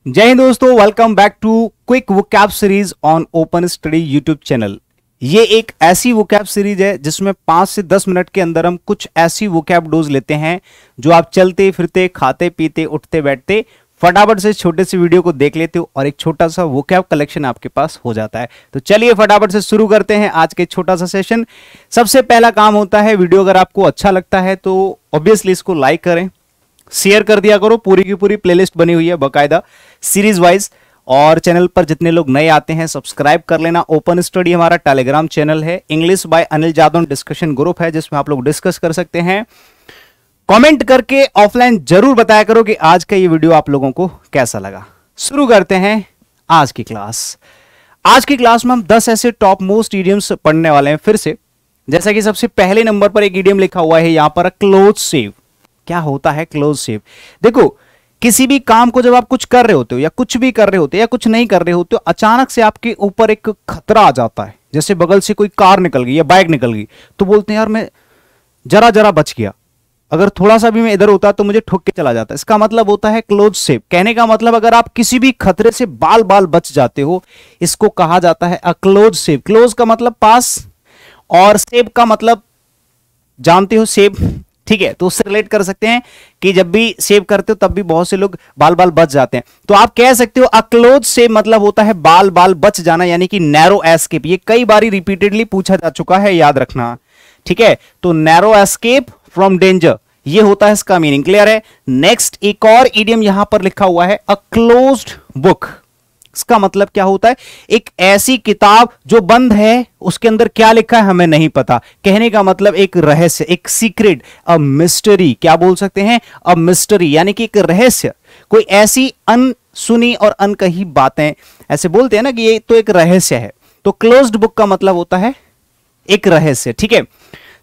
जय हिंद दोस्तों, welcome back to quick vocab series on Open Study YouTube channel. ये एक ऐसी वोकैब सीरीज है जिसमें 5 से 10 मिनट के अंदर हम कुछ ऐसी वोकैब डोज लेते हैं जो आप चलते फिरते खाते पीते उठते बैठते फटाफट से छोटे से वीडियो को देख लेते हो और एक छोटा सा वोकैब कलेक्शन आपके पास हो जाता है। तो चलिए फटाफट से शुरू करते हैं आज के छोटा सा सेशन। सबसे पहला काम होता है, वीडियो अगर आपको अच्छा लगता है तो ऑब्वियसली इसको लाइक करें, शेयर कर दिया करो। पूरी की पूरी प्लेलिस्ट बनी हुई है बाकायदा सीरीज वाइज, और चैनल पर जितने लोग नए आते हैं सब्सक्राइब कर लेना। ओपन स्टडी हमारा टेलीग्राम चैनल है, English by Anil Jadav discussion group है जिसमें आप लोग डिस्कस कर सकते हैं। कमेंट करके ऑफलाइन जरूर बताया करो कि आज का ये वीडियो आप लोगों को कैसा लगा। शुरू करते हैं आज की क्लास। आज की क्लास में हम 10 ऐसे टॉप मोस्ट इडियम्स पढ़ने वाले हैं फिर से। जैसा कि सबसे पहले नंबर पर एक इडियम लिखा हुआ है यहां पर, क्लोज सेव। क्या होता है क्लोज सेव? देखो, किसी भी काम को जब आप कुछ कर रहे होते हो या कुछ भी कर रहे होते हो या कुछ नहीं कर रहे होते हो, अचानक से आपके ऊपर एक खतरा आ जाता है। जैसे बगल से कोई कार निकल गई या बाइक निकल गई तो बोलते हैं यार मैं जरा बच गया, अगर थोड़ा सा भी मैं इधर होता तो मुझे ठोक के चला जाता। इसका मतलब होता है क्लोज सेव। कहने का मतलब अगर आप किसी भी खतरे से बाल बच जाते हो, इसको कहा जाता है अ क्लोज सेव। क्लोज का मतलब पास और सेव का मतलब जानते हो, सेव, ठीक है। तो उससे रिलेट कर सकते हैं कि जब भी सेव करते हो तब भी बहुत से लोग बाल बच जाते हैं। तो आप कह सकते हो अ क्लोज सेव मतलब होता है बाल बच जाना, यानी कि नैरो एस्केप। ये कई बारी रिपीटेडली पूछा जा चुका है, याद रखना, ठीक है। तो नैरो एस्केप फ्रॉम डेंजर, ये होता है इसका मीनिंग। क्लियर है? नेक्स्ट एक और इडियम यहां पर लिखा हुआ है अ क्लोज्ड बुक। इसका मतलब क्या होता है? एक ऐसी किताब जो बंद है, उसके अंदर क्या लिखा है हमें नहीं पता। कहने का मतलब एक रहस्य, एक सीक्रेट, अ मिस्ट्री। क्या बोल सकते हैं? अ मिस्ट्री, यानी कि एक रहस्य, कोई ऐसी अनसुनी और अनकही बातें, ऐसे बोलते हैं ना कि ये तो एक रहस्य है। तो क्लोज्ड बुक का मतलब होता है एक रहस्य, ठीक है।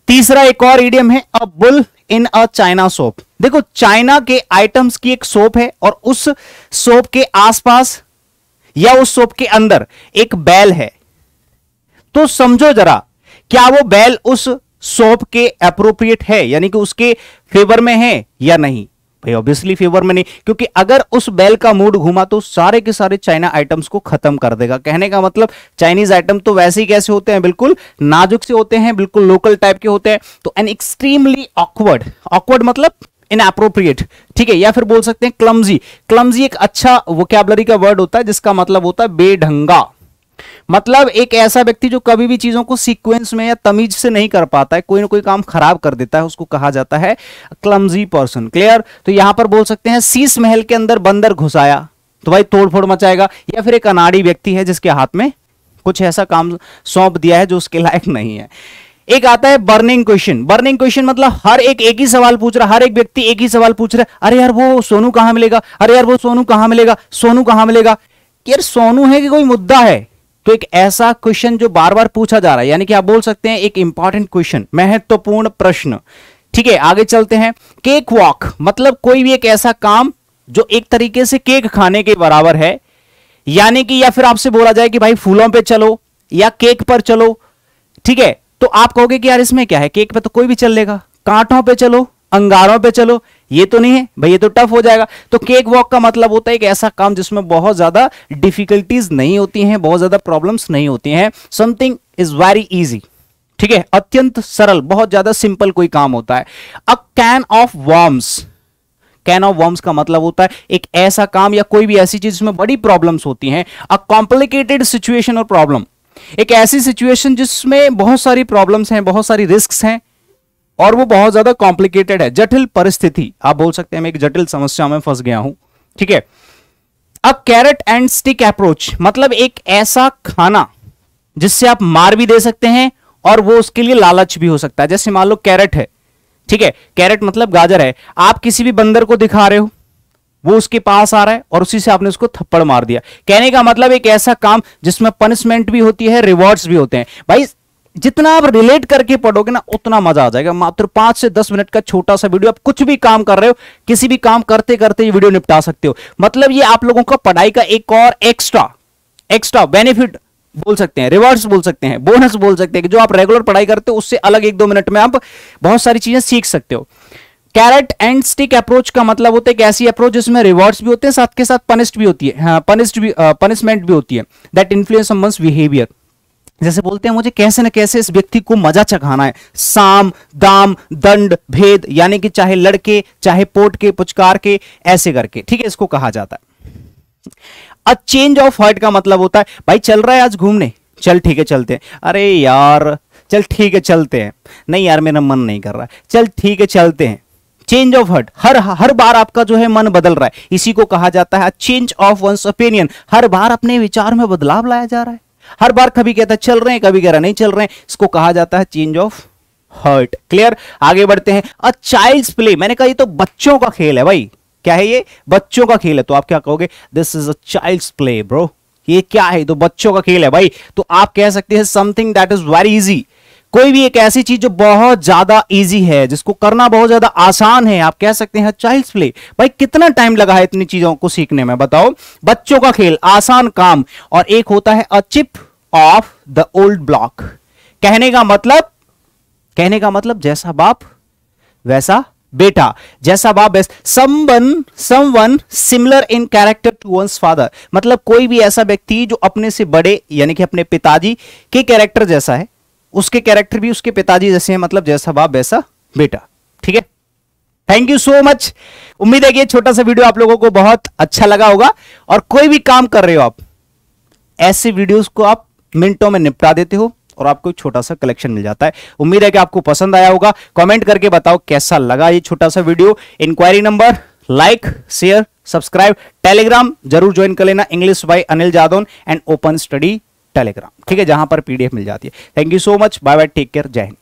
तीसरा एक और इडियम है a bull in a China soap. देखो, चाइना के आइटम्स की एक सोप है और उस सोप के आसपास या उस सोप के अंदर एक बैल है। तो समझो जरा, क्या वो बैल उस सोप के एप्रोप्रिएट है, यानी कि उसके फेवर में है या नहीं? भाई ऑब्वियसली फेवर में नहीं, क्योंकि अगर उस बैल का मूड घूमा तो सारे के सारे चाइना आइटम्स को खत्म कर देगा। कहने का मतलब चाइनीज आइटम तो वैसे ही कैसे होते हैं, बिल्कुल नाजुक से होते हैं, बिल्कुल लोकल टाइप के होते हैं। तो एन एक्सट्रीमली ऑकवर्ड मतलब इनएप्रोप्रिएट, ठीक है। या फिर बोल सकते हैं क्लमजी। क्लमजी एक अच्छा वोकैबुलरी का वर्ड होता है जिसका मतलब होता है बेढंगा। मतलब एक ऐसा व्यक्ति जो कभी भी चीजों को सीक्वेंस में या तमीज से नहीं कर पाता है, कोई ना कोई काम खराब कर देता है, उसको कहा जाता है क्लमजी पर्सन। क्लियर? तो यहां पर बोल सकते हैं शीश महल के अंदर बंदर घुस आया तो भाई तोड़फोड़ मचाएगा। या फिर एक अनाड़ी व्यक्ति है जिसके हाथ में कुछ ऐसा काम सौंप दिया है जो उसके लायक नहीं है। एक आता है बर्निंग क्वेश्चन। बर्निंग क्वेश्चन मतलब हर एक ही सवाल पूछ रहा, हर एक व्यक्ति एक ही सवाल पूछ रहा है, अरे यार वो सोनू कहां मिलेगा, अरे यार वो सोनू कहां मिलेगा, सोनू कहां मिलेगा। यार सोनू है कि कोई मुद्दा है? तो एक ऐसा क्वेश्चन जो बार बार पूछा जा रहा है, यानी कि आप बोल सकते हैं एक इंपॉर्टेंट क्वेश्चन, महत्वपूर्ण प्रश्न, ठीक है। आगे चलते हैं। केक वॉक मतलब कोई भी एक ऐसा काम जो एक तरीके से केक खाने के बराबर है, यानी कि या फिर आपसे बोला जाए कि भाई फूलों पे चलो या केक पर चलो, ठीक है। तो आप कहोगे कि यार इसमें क्या है, केक पे तो कोई भी चल लेगा, कांटों पे चलो, अंगारों पे चलो, ये तो नहीं है भाई, ये तो टफ हो जाएगा। तो केक वॉक का मतलब होता है एक ऐसा काम जिसमें बहुत ज्यादा डिफिकल्टीज नहीं होती हैं, बहुत ज्यादा प्रॉब्लम्स नहीं होती हैं। समथिंग इज वेरी इजी, ठीक है, अत्यंत सरल, बहुत ज्यादा सिंपल कोई काम होता है। A can of worms. Can of worms का मतलब होता है एक ऐसा काम या कोई भी ऐसी चीज जिसमें बड़ी प्रॉब्लम्स होती हैं। अ कॉम्प्लिकेटेड सिचुएशन और प्रॉब्लम, एक ऐसी सिचुएशन जिसमें बहुत सारी प्रॉब्लम्स हैं, बहुत सारी रिस्क्स हैं और वो बहुत ज्यादा कॉम्प्लिकेटेड है, जटिल परिस्थिति। आप बोल सकते हैं मैं एक जटिल समस्या में फंस गया हूं, ठीक है। अब कैरेट एंड स्टिक अप्रोच मतलब एक ऐसा खाना जिससे आप मार भी दे सकते हैं और वो उसके लिए लालच भी हो सकता है। जैसे मान लो कैरेट है, ठीक है, कैरेट मतलब गाजर है, आप किसी भी बंदर को दिखा रहे हो, वो उसके पास आ रहा है और उसी से आपने उसको थप्पड़ मार दिया। कहने का मतलब एक ऐसा काम जिसमें पनिशमेंट भी होती है, रिवॉर्ड्स भी होते हैं। भाई जितना आप रिलेट करके पढ़ोगे ना उतना मजा आ जाएगा। मात्र 5 से 10 मिनट का छोटा सा वीडियो, आप कुछ भी काम कर रहे हो, किसी भी काम करते करते ये वीडियो निपटा सकते हो। मतलब ये आप लोगों का पढ़ाई का एक और एक्स्ट्रा बेनिफिट बोल सकते हैं, रिवॉर्ड्स बोल सकते हैं, बोनस बोल सकते हैं कि जो आप रेगुलर पढ़ाई करते हो उससे अलग 1-2 मिनट में आप बहुत सारी चीजें सीख सकते हो। कैरेट एंड स्टिक अप्रोच का मतलब होता है कि ऐसी अप्रोच जिसमें रिवॉर्ड्स भी होते हैं, साथ के साथ पनिश्ड भी होती है, हाँ, पनिशमेंट भी होती है, दैट इन्फ्लुएंस समवन्स बिहेवियर। जैसे बोलते हैं मुझे कैसे न कैसे इस व्यक्ति को मजा चखाना है, साम दाम दंड भेद, यानी कि चाहे लड़के चाहे पोट के पुचकार के ऐसे करके, ठीक है, इसको कहा जाता है। अ चेंज ऑफ हार्ट का मतलब होता है भाई चल रहा है आज घूमने, चल ठीक है चलते हैं, अरे यार चल ठीक है चलते हैं, नहीं यार मेरा मन नहीं कर रहा है, चल ठीक है चलते हैं। चेंज ऑफ हार्ट, हर बार आपका जो है मन बदल रहा है, इसी को कहा जाता है चेंज ऑफ वंस ओपिनियन। हर बार अपने विचार में बदलाव लाया जा रहा है, हर बार कभी कहता है चल रहे हैं, कभी कह रहा नहीं चल रहे हैं, इसको कहा जाता है चेंज ऑफ हार्ट। क्लियर, आगे बढ़ते हैं। अ चाइल्ड्स प्ले, मैंने कहा ये तो बच्चों का खेल है भाई, क्या है ये, बच्चों का खेल है, तो आप क्या कहोगे, this is a child's play bro, ये क्या है, तो बच्चों का खेल है भाई। तो आप कह सकते हैं something that is very easy, कोई भी एक ऐसी चीज जो बहुत ज्यादा इजी है, जिसको करना बहुत ज्यादा आसान है, आप कह सकते हैं चाइल्ड्स प्ले। भाई कितना टाइम लगा है इतनी चीजों को सीखने में, बताओ, बच्चों का खेल, आसान काम। और एक होता है a chip off the old block, कहने का मतलब जैसा बाप वैसा बेटा, जैसा बाप someone similar in character to one's father, मतलब कोई भी ऐसा व्यक्ति जो अपने से बड़े यानी कि अपने पिताजी के कैरेक्टर जैसा है, उसके कैरेक्टर भी उसके पिताजी जैसे हैं, मतलब जैसा बाप वैसा बेटा। ठीक है, थैंक यू सो मच। उम्मीद है कि ये छोटा सा वीडियो आप लोगों को बहुत अच्छा लगा होगा, और कोई भी काम कर रहे हो आप, ऐसे वीडियोस को आप मिनटों में निपटा देते हो और आपको एक छोटा सा कलेक्शन मिल जाता है। उम्मीद है कि आपको पसंद आया होगा, कमेंट करके बताओ कैसा लगा ये छोटा सा video. Inquiry number, like share subscribe, Telegram जरूर ज्वाइन कर लेना, English by Anil Jadaun and Open Study Telegram, ठीक है, जहां पर पीडीएफ मिल जाती है। Thank you so much, bye bye, take care, जय हिंद।